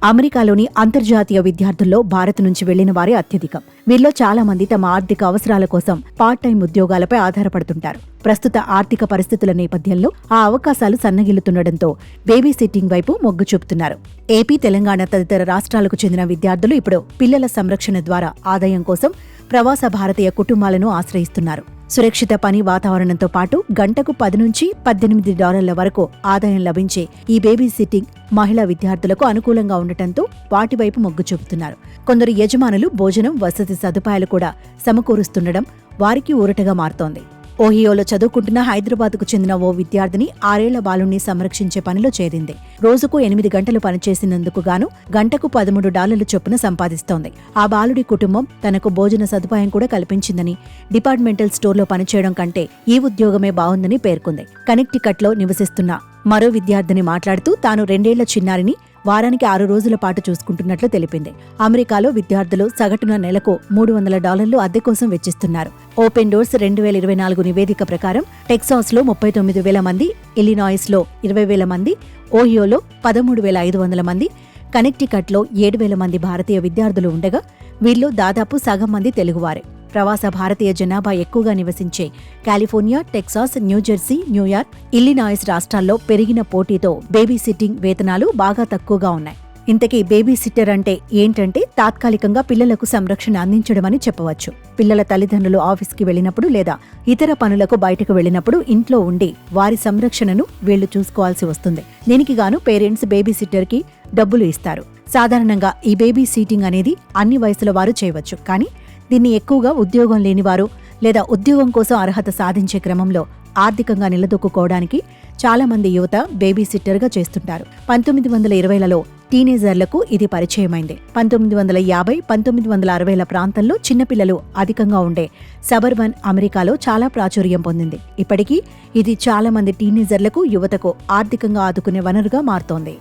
అమెరికాలోని అంతర్జాతీయ విద్యార్థుల్లో భారత్ నుంచి వెళ్లిన వారే అత్యధికం. వీరిలో చాలా మంది తమ ఆర్థిక అవసరాల కోసం పార్ట్ టైం ఉద్యోగాలపై ఆధారపడుతుంటారు. ప్రస్తుత ఆర్థిక పరిస్థితుల నేపథ్యంలో ఆ అవకాశాలు సన్నగిల్లుతుండటంతో బేబీ సిట్టింగ్ వైపు మొగ్గు చూపుతున్నారు. ఏపీ, తెలంగాణ తదితర రాష్ట్రాలకు చెందిన విద్యార్థులు ఇప్పుడు పిల్లల సంరక్షణ ద్వారా ఆదాయం కోసం ప్రవాస భారతీయ కుటుంబాలను ఆశ్రయిస్తున్నారు. సురక్షిత పని వాతావరణంతో పాటు గంటకు $10 నుంచి $18 వరకు ఆదాయం లభించే ఈ బేబీ సిట్టింగ్ మహిళా విద్యార్థులకు అనుకూలంగా ఉండటంతో వాటివైపు మొగ్గు చూపుతున్నారు. కొందరు యజమానులు భోజనం, వసతి సదుపాయాలు కూడా సమకూరుస్తుండడం వారికి ఊరటగా మారుతోంది. ఓహియోలో చదువుకుంటున్న హైదరాబాద్కు చెందిన ఓ విద్యార్థిని 6 ఏళ్ల బాలుణ్ణి సంరక్షించే పనిలో చేరింది. రోజుకు 8 గంటలు పనిచేసినందుకు గాను గంటకు $13 చొప్పున సంపాదిస్తోంది. ఆ బాలుడి కుటుంబం తనకు భోజన సదుపాయం కూడా కల్పించిందని, డిపార్ట్మెంటల్ స్టోర్లో పనిచేయడం కంటే ఈ ఉద్యోగమే బావుందని పేర్కొంది. కనెక్టికట్లో నివసిస్తున్న మరో విద్యార్థిని మాట్లాడుతూ తాను 2 ఏళ్ల చిన్నారిని వారానికి 6 రోజుల పాటు చూసుకుంటున్నట్లు తెలిపింది. అమెరికాలో విద్యార్థులు సగటున నెలకు $300 అద్దె కోసం వెచ్చిస్తున్నారు. ఓపెన్ డోర్స్ 2024 నివేదిక ప్రకారం టెక్సాస్లో 39,000 మంది, ఇలినాయిస్లో 20,000 మంది, ఓహియోలో 13,500 మంది, కనెక్టికట్లో 7,000 మంది భారతీయ విద్యార్థులు ఉండగా వీరిలో దాదాపు సగం మంది తెలుగువారే. ప్రవాస భారతీయ జనాభా ఎక్కువగా నివసించే California, Texas, New Jersey, New York, Illinois రాష్ట్రాల్లో పెరిగిన పోటీతో బేబీ సిట్టింగ్ వేతనాలు బాగా తక్కువగా ఉన్నాయి. ఇంతకీ బేబీ సిట్టర్ అంటే ఏంటంటే తాత్కాలికంగా పిల్లలకు సంరక్షణ అందించడమని చెప్పవచ్చు. పిల్లల తల్లిదండ్రులు ఆఫీస్కి వెళ్లినప్పుడు లేదా ఇతర పనులకు బయటకు వెళ్లినప్పుడు ఇంట్లో ఉండి వారి సంరక్షణను వీళ్లు చూసుకోవాల్సి వస్తుంది. దీనికి గాను పేరెంట్స్ బేబీ సిట్టర్కి డబ్బులు ఇస్తారు. సాధారణంగా ఈ బేబీ సిట్టింగ్ అనేది అన్ని వయసుల వారు చేయవచ్చు. కానీ దీన్ని ఎక్కువగా ఉద్యోగం లేనివారు లేదా ఉద్యోగం కోసం అర్హత సాధించే క్రమంలో ఆర్థికంగా నిలదొక్కుకోవడానికి చాలా మంది యువత బేబీ సిట్టర్గా చేస్తుంటారు. 1920లలో టీనేజర్లకు ఇది పరిచయమైంది. 1950, 1960ల ప్రాంతంలో చిన్నపిల్లలు అధికంగా ఉండే సబర్బన్ అమెరికాలో చాలా ప్రాచుర్యం పొందింది. ఇప్పటికీ ఇది చాలా మంది టీనేజర్లకు, యువతకు ఆర్థికంగా ఆదుకునే వనరుగా మారుతోంది.